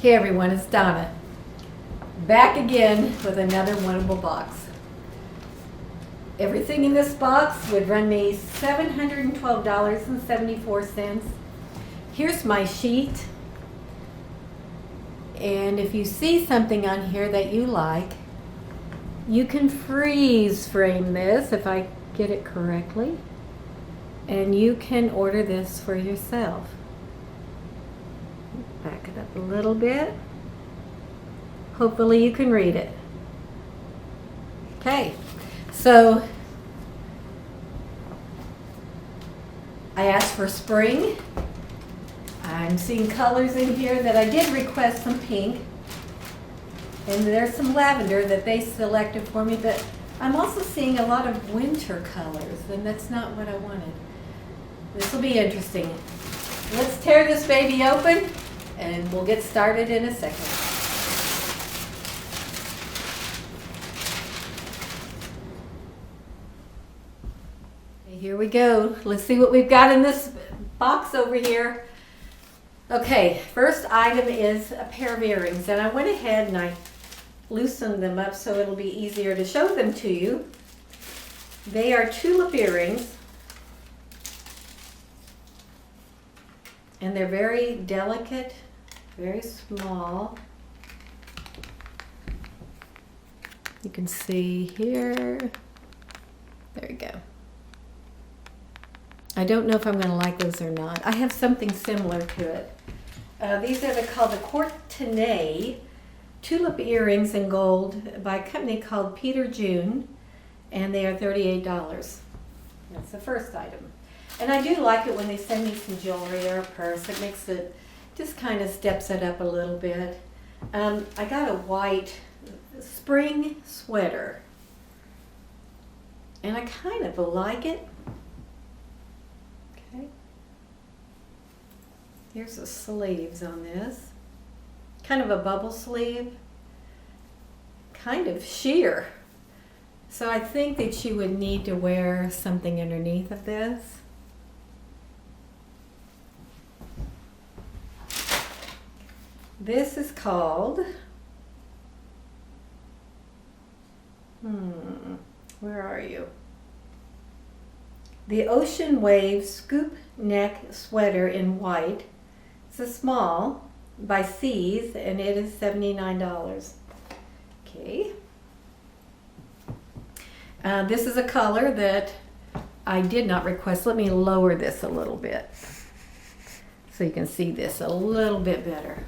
Hey everyone, it's Donna. Back again with another Wantable box. Everything in this box would run me $712.74. Here's my sheet. And if you see something on here that you like, you can freeze frame this if I get it correctly. And you can order this for yourself. Back it up a little bit. Hopefully you can read it. Okay, so I asked for spring. I'm seeing colors in here that I did request some pink. And there's some lavender that they selected for me, but I'm also seeing a lot of winter colors, and that's not what I wanted. This will be interesting. Let's tear this baby open, and we'll get started in a second. Here we go. Let's see what we've got in this box over here. Okay, first item is a pair of earrings, and I went ahead and I loosened them up so it'll be easier to show them to you. They are tulip earrings, and they're very delicate, very small. You can see here. There you go. I don't know if I'm going to like those or not. I have something similar to it. These are called the Courtenay tulip earrings in gold by a company called Peter June, and they are $38. That's the first item. And I do like it when they send me some jewelry or a purse. It makes it, just kind of steps it up a little bit. I got a white spring sweater, and I kind of like it. Okay. Here's the sleeves on this. Kind of a bubble sleeve. Kind of sheer. So I think that you would need to wear something underneath of this. This is called, where are you? The Ocean Wave Scoop Neck Sweater in white. It's a small by C's, and it is $79. Okay. This is a color that I did not request. Let me lower this a little bit so you can see this a little bit better.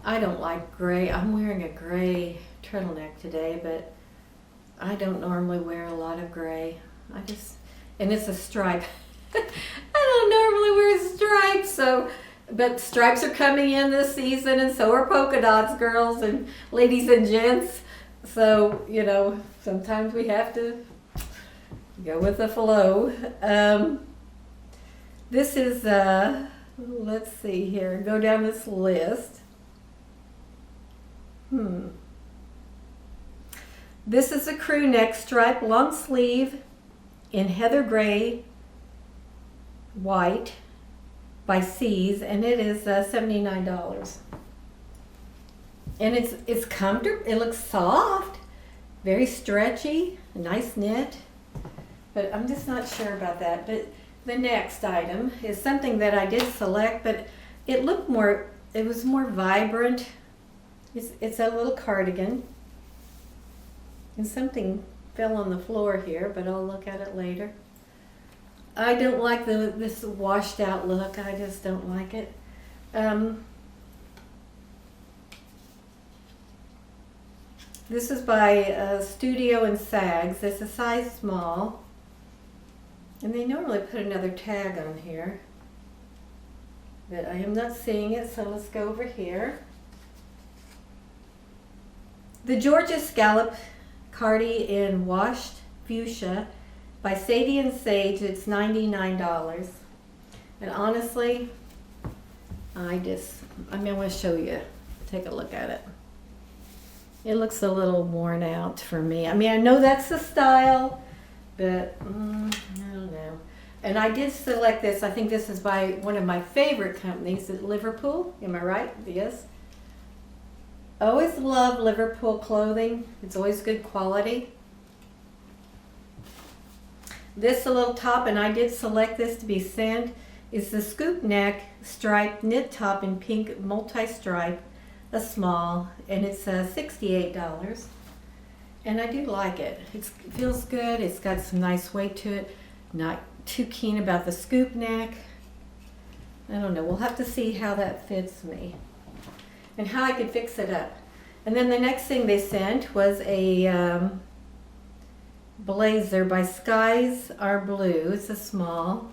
I don't like gray. I'm wearing a gray turtleneck today, but I don't normally wear a lot of gray. And it's a stripe. I don't normally wear stripes, but stripes are coming in this season, and so are polka dots, girls and ladies and gents. So, you know, sometimes we have to go with the flow. This is, let's see here, go down this list. This is a crew neck stripe long sleeve in heather gray, white by C's, and it is $79. And it's comfortable. It looks soft, very stretchy, nice knit. But I'm just not sure about that. But the next item is something that I did select, but it looked more. It was more vibrant. It's a little cardigan. And something fell on the floor here, but I'll look at it later. I don't like this washed out look. I just don't like it. This is by Studio and Sags. It's a size small. And they normally put another tag on here. But I am not seeing it, so let's go over here. The Georgia Scallop Cardi in Washed Fuchsia by Sadie and Sage. It's $99. And honestly, I'm going to show you. Take a look at it. It looks a little worn out for me. I mean, I know that's the style, but I don't know. And I did select this. I think this is by one of my favorite companies at Liverpool. Am I right? Yes. I always love Liverpool clothing. It's always good quality. This little top, and I did select this to be sent, is the scoop neck striped knit top in pink multi-stripe, a small, and it's $68. And I do like it. It feels good. It's got some nice weight to it. Not too keen about the scoop neck. I don't know. We'll have to see how that fits me and how I could fix it up. And then the next thing they sent was a blazer by Skies Are Blue. It's a small.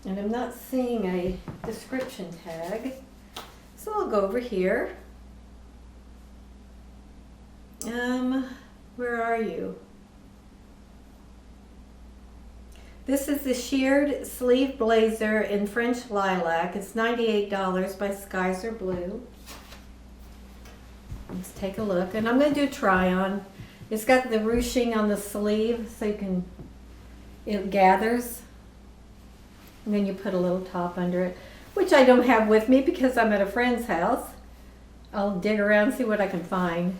And I'm not seeing a description tag. So I'll go over here. Where are you? This is the sheared sleeve blazer in French lilac. It's $98 by Skies Are Blue. Let's take a look. And I'm going to do a try on. It's got the ruching on the sleeve so you can, it gathers. And then you put a little top under it, which I don't have with me because I'm at a friend's house. I'll dig around, see what I can find.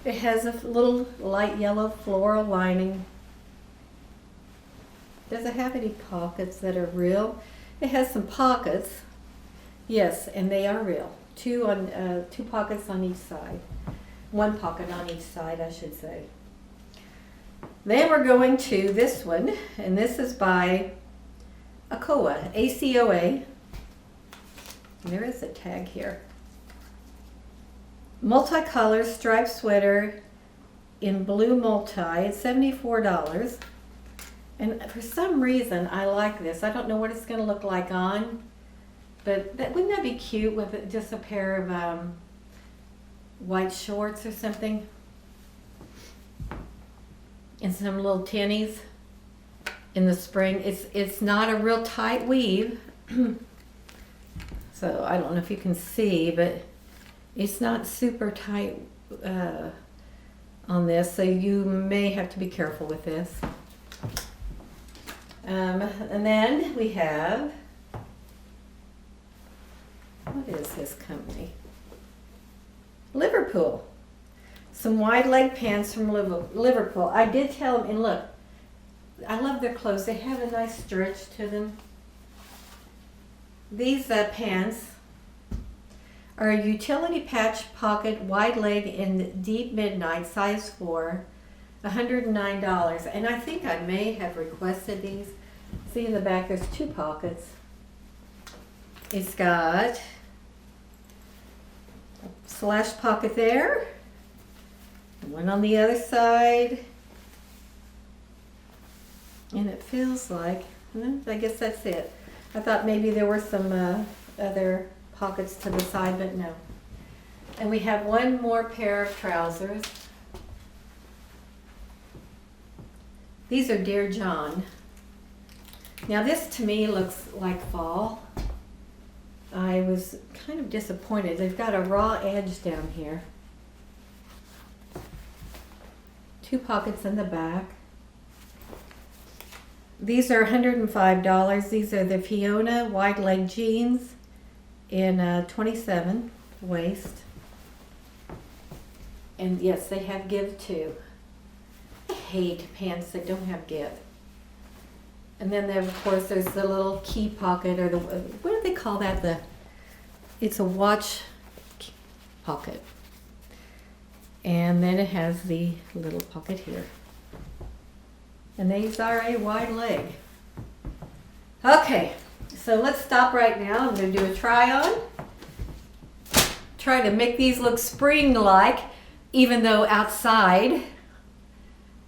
It has a little light yellow floral lining. Does it have any pockets that are real? It has some pockets. Yes, and they are real. Two pockets on each side. One pocket on each side, I should say. Then we're going to this one, and this is by ACOA, ACOA. There is a tag here. Multicolor striped sweater in blue multi. It's $74. And for some reason, I like this. I don't know what it's going to look like on, but wouldn't that be cute with just a pair of white shorts or something? And some little tinnies in the spring. It's not a real tight weave. So I don't know if you can see, but it's not super tight on this, so you may have to be careful with this. And then we have, what is this company? Liverpool. Some wide leg pants from Liverpool. I did tell them, and look, I love their clothes. They have a nice stretch to them. These pants are a utility patch pocket wide leg in deep midnight, size 4, $109. And I think I may have requested these. See in the back, there's 2 pockets. It's got a slash pocket there, one on the other side, and it feels like, I guess that's it. I thought maybe there were some other pockets to the side, but no. And we have one more pair of trousers. These are Dear John. Now this to me looks like fall. I was kind of disappointed. They've got a raw edge down here. 2 pockets in the back. These are $105. These are the Fiona wide leg jeans in 27 waist. And yes, they have give too. I hate pants that don't have give. And then there, of course, there's the little key pocket, or the, what do they call that? It's a watch pocket. And then it has the little pocket here. And these are a wide leg. Okay, so let's stop right now. I'm going to do a try on. Try to make these look spring-like, even though outside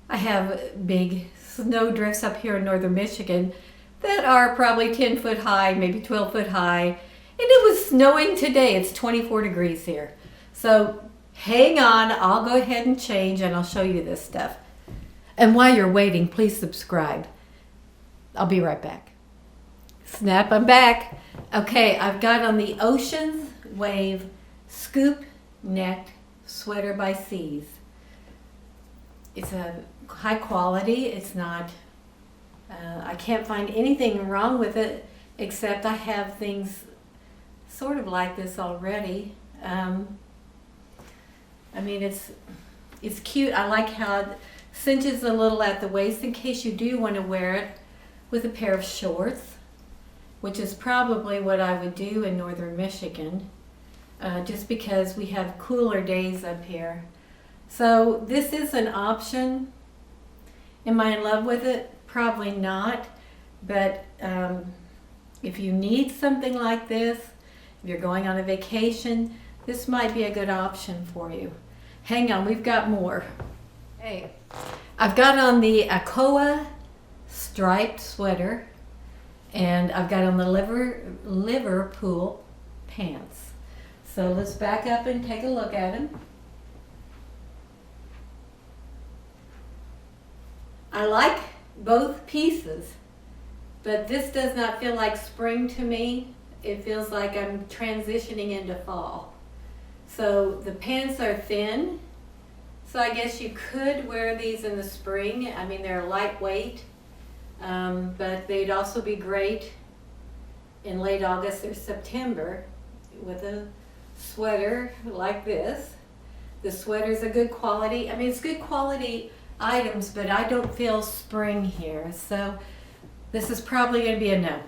I have big snow drifts up here in northern Michigan that are probably 10 foot high, maybe 12 foot high. And it was snowing today. It's 24 degrees here. So hang on, I'll go ahead and change and I'll show you this stuff. And while you're waiting, please subscribe. I'll be right back. Snap, I'm back. Okay, I've got on the Oceans Wave Scoop Neck Sweater by Seas. It's a high quality. It's not, I can't find anything wrong with it except I have things sort of like this already. I mean, it's cute. I like how it cinches a little at the waist in case you do want to wear it with a pair of shorts, which is probably what I would do in northern Michigan, just because we have cooler days up here. So this is an option. Am I in love with it? Probably not, but if you need something like this, if you're going on a vacation, this might be a good option for you. Hang on, we've got more. Hey, I've got on the Akoa striped sweater, and I've got on the Liverpool pants. So let's back up and take a look at them. I like both pieces, but this does not feel like spring to me. It feels like I'm transitioning into fall. So the pants are thin, so I guess you could wear these in the spring. I mean, they're lightweight, but they'd also be great in late August or September with a sweater like this. The sweater's a good quality. I mean, it's good quality items, but I don't feel spring here, so this is probably going to be a no.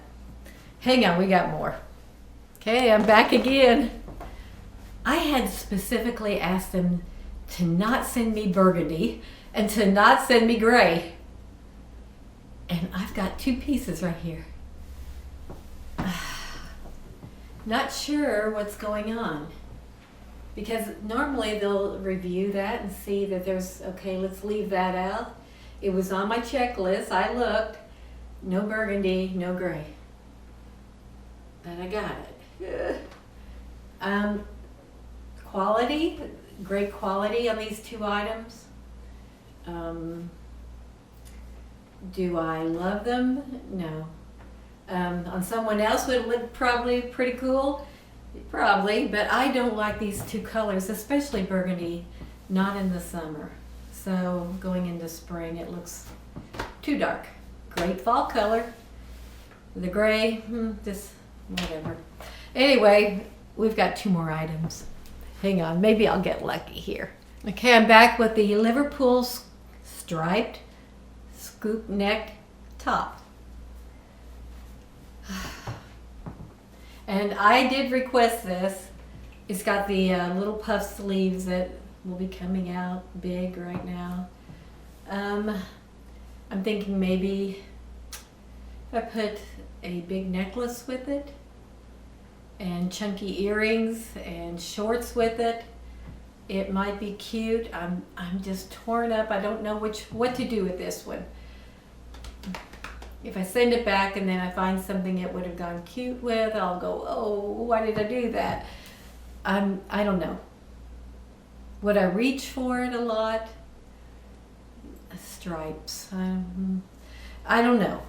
Hang on, we got more. Okay, I'm back again. I had specifically asked them to not send me burgundy and to not send me gray. And I've got two pieces right here. Not sure what's going on, because normally they'll review that and see that there's, okay, let's leave that out. It was on my checklist. I looked. No burgundy, no gray. And I got it. Quality, great quality on these two items. Do I love them? No. On someone else would look probably pretty cool, probably, but I don't like these two colors, especially burgundy, not in the summer. So going into spring, it looks too dark. Great fall color. The gray, just whatever. Anyway, we've got two more items. Hang on, maybe I'll get lucky here. Okay, I'm back with the Liverpool striped scoop neck top. And I did request this. It's got the little puff sleeves that will be coming out big right now. I'm thinking maybe if I put a big necklace with it and chunky earrings and shorts with it, it might be cute. I'm just torn up. I don't know what to do with this one. If I send it back and then I find something it would have gone cute with, I'll go, oh, why did I do that? I don't know. Would I reach for it a lot? Stripes. I don't know.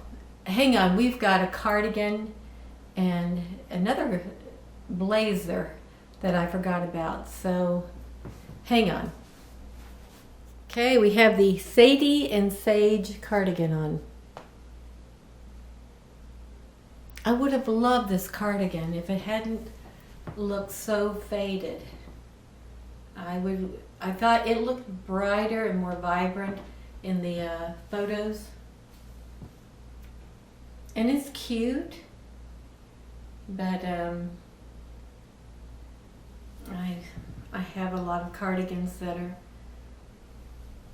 Hang on, we've got a cardigan and another blazer that I forgot about. So hang on. Okay, we have the Sadie and Sage cardigan on. I would have loved this cardigan if it hadn't looked so faded. I thought it looked brighter and more vibrant in the photos. And it's cute, but I have a lot of cardigans that are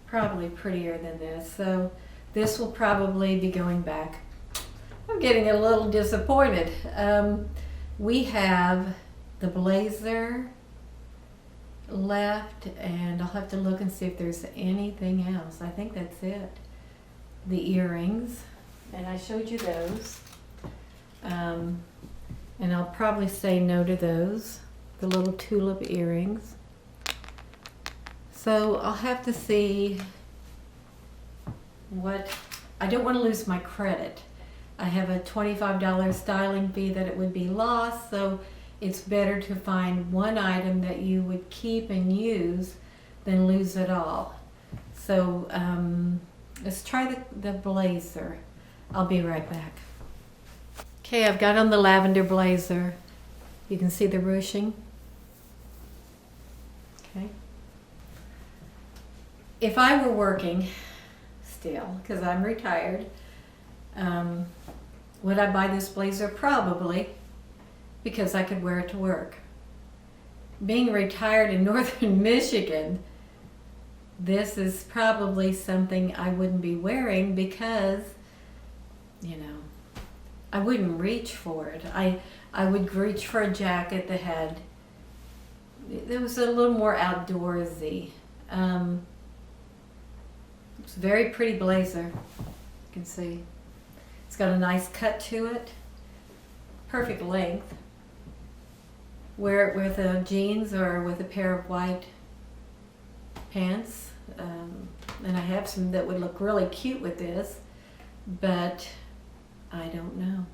probably prettier than this, so this will probably be going back. I'm getting a little disappointed. We have the blazer left, and I'll have to look and see if there's anything else. I think that's it. The earrings, and I showed you those. And I'll probably say no to those, the little tulip earrings. So I'll have to see I don't want to lose my credit. I have a $25 styling fee that it would be lost, so it's better to find one item that you would keep and use than lose it all. So let's try the blazer. I'll be right back. Okay, I've got on the lavender blazer. You can see the ruching. Okay. If I were working still, because I'm retired, would I buy this blazer? Probably, because I could wear it to work. Being retired in northern Michigan, this is probably something I wouldn't be wearing because, you know, I wouldn't reach for it. I would reach for a jacket that had, it was a little more outdoorsy. It's a very pretty blazer, you can see. It's got a nice cut to it, perfect length. Wear it with jeans or with a pair of white pants. And I have some that would look really cute with this, but I don't know.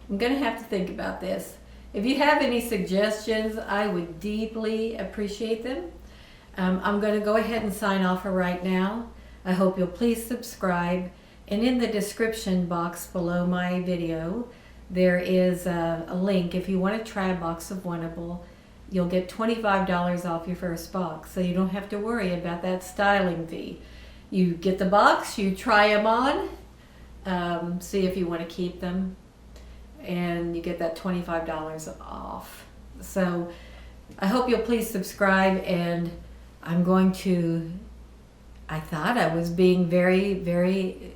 I'm gonna have to think about this. If you have any suggestions, I would deeply appreciate them. I'm gonna go ahead and sign off for right now. I hope you'll please subscribe. And in the description box below my video, there is a link. If you want to try a box of WANTABLE, you'll get $25 off your first box. So you don't have to worry about that styling fee. You get the box, you try them on, see if you want to keep them, and you get that $25 off. So I hope you'll please subscribe, and I'm going to, I thought I was being very, very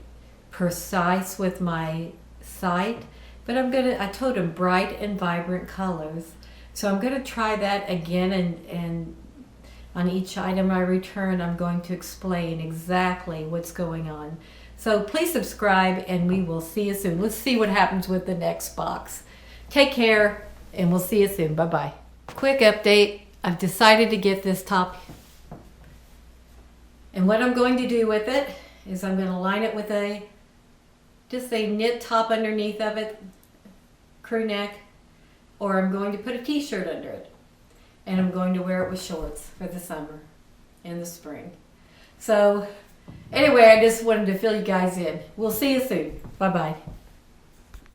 precise with my site, but I told them bright and vibrant colors. So I'm going to try that again, and on each item I return, I'm going to explain exactly what's going on. So please subscribe, and we will see you soon. Let's see what happens with the next box. Take care, and we'll see you soon. Bye-bye. Quick update. I've decided to get this top. And what I'm going to do with it is I'm going to line it with just a knit top underneath of it, crew neck, or I'm going to put a t-shirt under it. And I'm going to wear it with shorts for the summer and the spring. So anyway, I just wanted to fill you guys in. We'll see you soon. Bye-bye.